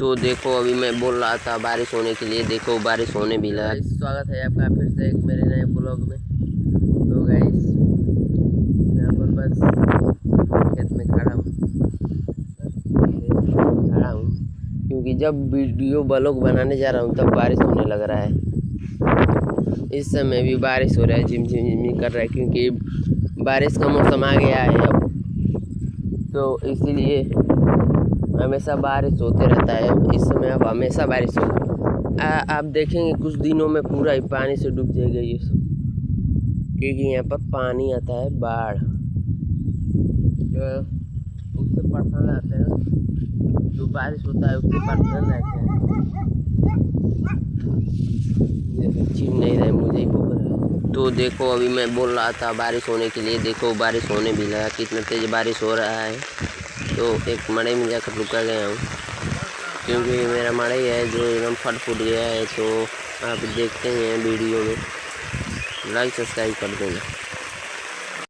तो देखो अभी मैं बोल रहा था बारिश होने के लिए, देखो बारिश होने भी लगा। स्वागत है आपका फिर से एक मेरे नए ब्लॉग में। तो गाइस यहाँ पर बस खेत में खड़ा हूँ क्योंकि जब वीडियो ब्लॉग बनाने जा रहा हूँ तब बारिश होने लग रहा है। इस समय भी बारिश हो रहा है, झिम झिम कर रहा है क्योंकि बारिश का मौसम आ गया है अब, तो इसीलिए हमेशा बारिश होते रहता है। इस समय अब हमेशा बारिश होगा। आप देखेंगे कुछ दिनों में पूरा ही पानी से डूब जाएगा ये सब, क्योंकि यहाँ पर पानी आता है बाढ़, तो उससे परेशान रहते हैं। जो बारिश होता है उससे परेशान रहते हैं। चिन नहीं रहे, मुझे ही बोल रहा है। तो देखो अभी मैं बोल रहा था बारिश होने के लिए, देखो बारिश होने भी लगा। कितना तेज बारिश हो रहा है। तो एक मड़ई में जाकर रुका गया हूँ क्योंकि मेरा मड़ई है जो एकदम फट गया है। तो आप देखते हैं वीडियो में, लाइक सब्सक्राइब कर देना।